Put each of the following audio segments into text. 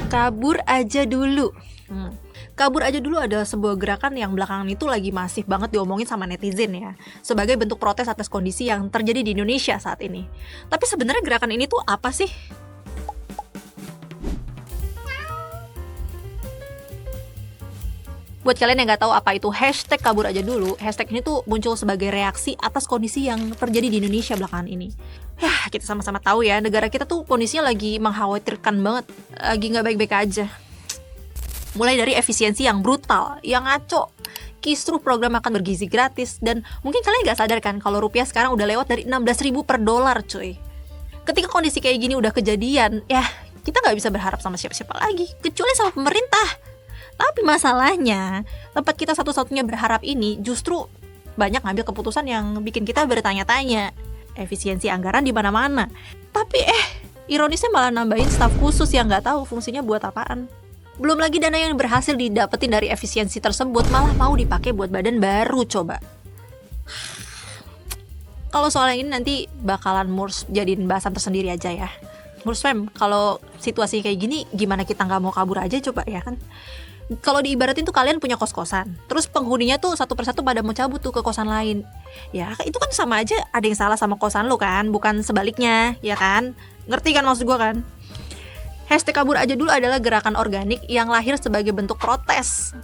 Kabur aja dulu. Kabur aja dulu adalah sebuah gerakan yang belakangan itu lagi masif banget diomongin sama netizen ya, sebagai bentuk protes atas kondisi yang terjadi di Indonesia saat ini. Tapi sebenarnya gerakan ini tuh apa sih? Buat kalian yang nggak tahu apa itu hashtag kabur aja dulu, hashtag ini tuh muncul sebagai reaksi atas kondisi yang terjadi di Indonesia belakangan ini. Ya, kita sama-sama tahu ya, negara kita tuh kondisinya lagi mengkhawatirkan banget, lagi nggak baik-baik aja. Mulai dari efisiensi yang brutal, yang ngaco, kisruh program makan bergizi gratis, dan mungkin kalian nggak sadar kan kalau rupiah sekarang udah lewat dari 16.000 per dolar cuy. Ketika kondisi kayak gini udah kejadian, ya kita nggak bisa berharap sama siapa-siapa lagi, kecuali sama pemerintah. Tapi masalahnya, tempat kita satu-satunya berharap ini justru banyak ngambil keputusan yang bikin kita bertanya-tanya. Efisiensi anggaran di mana-mana. Tapi ironisnya malah nambahin staf khusus yang nggak tahu fungsinya buat apaan. Belum lagi dana yang berhasil didapetin dari efisiensi tersebut malah mau dipakai buat badan baru coba. Kalau soal yang ini nanti bakalan Murs jadiin bahasan tersendiri aja ya. Murs fam, kalau situasi kayak gini gimana kita nggak mau kabur aja coba ya kan? Kalau diibaratin tuh kalian punya kos-kosan, terus penghuninya tuh satu persatu pada mau cabut tuh ke kosan lain. Ya itu kan sama aja ada yang salah sama kosan lo kan, bukan sebaliknya, ya kan? Ngerti kan maksud gue kan? Hashtag kabur aja dulu adalah gerakan organik yang lahir sebagai bentuk protes.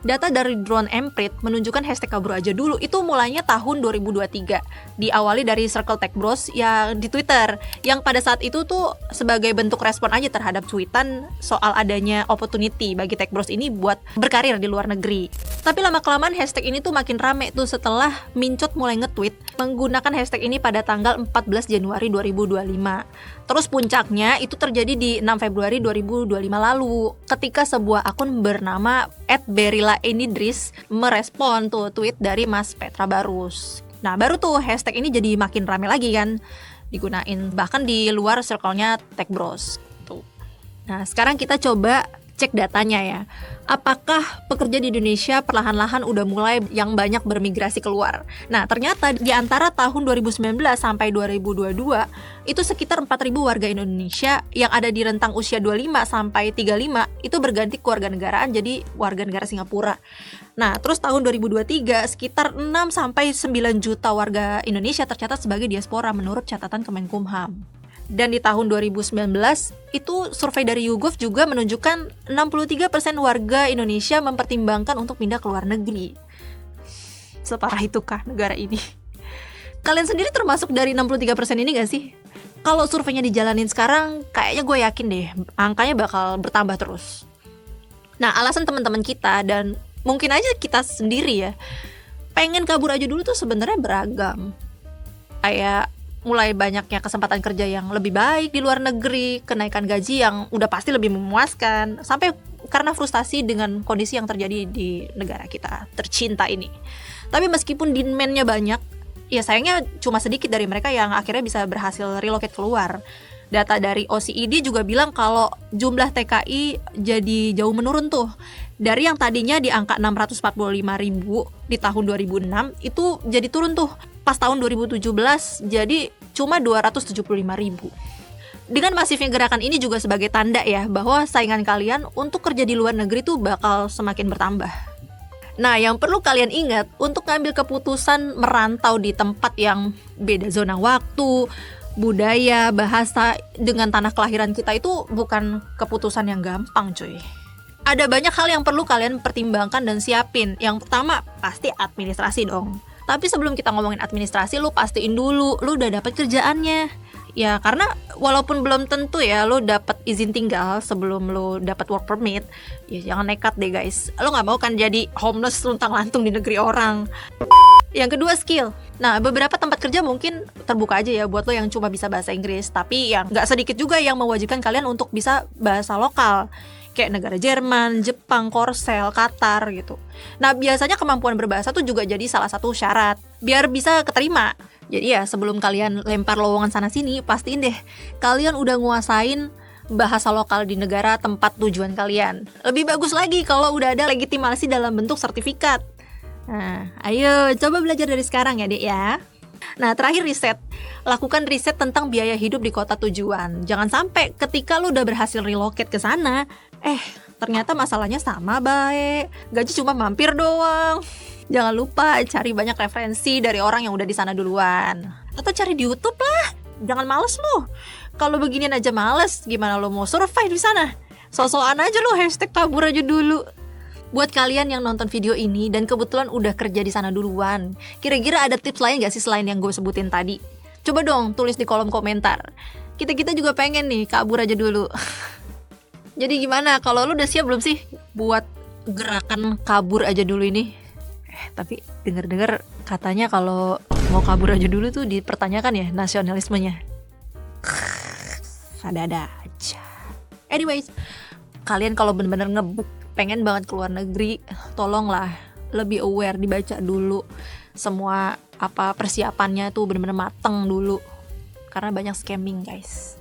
Data dari Drone Emprit menunjukkan hashtag kabur aja dulu itu mulainya tahun 2023. Diawali dari Circle Tech Bros yang di Twitter, yang pada saat itu tuh sebagai bentuk respon aja terhadap tweetan soal adanya opportunity bagi Tech Bros ini buat berkarir di luar negeri. Tapi lama-kelamaan hashtag ini tuh makin rame tuh setelah Mincot mulai nge-tweet menggunakan hashtag ini pada tanggal 14 Januari 2025. Terus puncaknya itu terjadi di 6 Februari 2025 lalu ketika sebuah akun bernama @berila_enidris merespon tuh tweet dari Mas Petra Barus. Nah baru tuh hashtag ini jadi makin rame lagi kan digunain bahkan di luar circle-nya Tech Bros tuh. Nah sekarang kita coba cek datanya ya. Apakah pekerja di Indonesia perlahan-lahan udah mulai yang banyak bermigrasi keluar? Nah, ternyata di antara tahun 2019 sampai 2022 itu sekitar 4.000 warga Indonesia yang ada di rentang usia 25 sampai 35 itu berganti kewarganegaraan jadi warga negara Singapura. Nah, terus tahun 2023 sekitar 6 sampai 9 juta warga Indonesia tercatat sebagai diaspora menurut catatan Kemenkumham. Dan di tahun 2019 itu survei dari YouGov juga menunjukkan 63% warga Indonesia mempertimbangkan untuk pindah ke luar negeri. Separah itukah negara ini? Kalian sendiri termasuk dari 63% ini gak sih? Kalau surveinya dijalanin sekarang, kayaknya gue yakin deh angkanya bakal bertambah terus. Nah, alasan teman-teman kita dan mungkin aja kita sendiri ya pengen kabur aja dulu tuh sebenarnya beragam. Kayak mulai banyaknya kesempatan kerja yang lebih baik di luar negeri, kenaikan gaji yang udah pasti lebih memuaskan, sampai karena frustasi dengan kondisi yang terjadi di negara kita tercinta ini. Tapi meskipun demand-nya banyak, ya sayangnya cuma sedikit dari mereka yang akhirnya bisa berhasil relocate keluar. Data dari OECD juga bilang kalau jumlah TKI jadi jauh menurun tuh. Dari yang tadinya di angka 645.000 di tahun 2006 itu jadi turun tuh pas tahun 2017 jadi cuma 275.000. Dengan masifnya gerakan ini juga sebagai tanda ya bahwa saingan kalian untuk kerja di luar negeri tuh bakal semakin bertambah. Nah, yang perlu kalian ingat untuk ngambil keputusan merantau di tempat yang beda zona waktu, budaya, bahasa dengan tanah kelahiran kita itu bukan keputusan yang gampang cuy. Ada banyak hal yang perlu kalian pertimbangkan dan siapin. Yang pertama pasti administrasi dong. Tapi sebelum kita ngomongin administrasi, lu pastiin dulu lu udah dapat kerjaannya. Ya karena walaupun belum tentu ya lu dapat izin tinggal sebelum lu dapat work permit, ya jangan nekat deh guys. Lu nggak mau kan jadi homeless luntang-lantung di negeri orang. Yang kedua skill. Nah beberapa tempat kerja mungkin terbuka aja ya buat lo yang cuma bisa bahasa Inggris, tapi yang nggak sedikit juga yang mewajibkan kalian untuk bisa bahasa lokal. Kayak negara Jerman, Jepang, Korsel, Qatar gitu. Nah biasanya kemampuan berbahasa tuh juga jadi salah satu syarat biar bisa keterima. Jadi ya sebelum kalian lempar lowongan sana sini, pastiin deh kalian udah nguasain bahasa lokal di negara tempat tujuan kalian. Lebih bagus lagi kalau udah ada legitimasi dalam bentuk sertifikat. Nah, ayo coba belajar dari sekarang ya dek ya. Nah, terakhir riset. Lakukan riset tentang biaya hidup di kota tujuan. Jangan sampai ketika lu udah berhasil relocate ke sana, ternyata masalahnya sama baik. Gaji cuma mampir doang. Jangan lupa cari banyak referensi dari orang yang udah di sana duluan. Atau cari di YouTube lah. Jangan males lu. Kalau beginian aja males, gimana lu mau survive di sana? So-soan aja lu #kabur aja dulu. Buat kalian yang nonton video ini dan kebetulan udah kerja di sana duluan, kira-kira ada tips lain gak sih selain yang gue sebutin tadi? Coba dong tulis di kolom komentar. Kita juga pengen nih kabur aja dulu. Jadi gimana, kalau lu udah siap belum sih buat gerakan kabur aja dulu ini? Tapi denger-denger katanya kalau mau kabur aja dulu tuh dipertanyakan ya nasionalismenya. Ada-ada aja. Anyways, kalian kalau bener-bener ngebuk pengen banget keluar negeri, tolonglah lebih aware, dibaca dulu semua persiapannya tuh bener-bener mateng dulu, karena banyak scamming guys.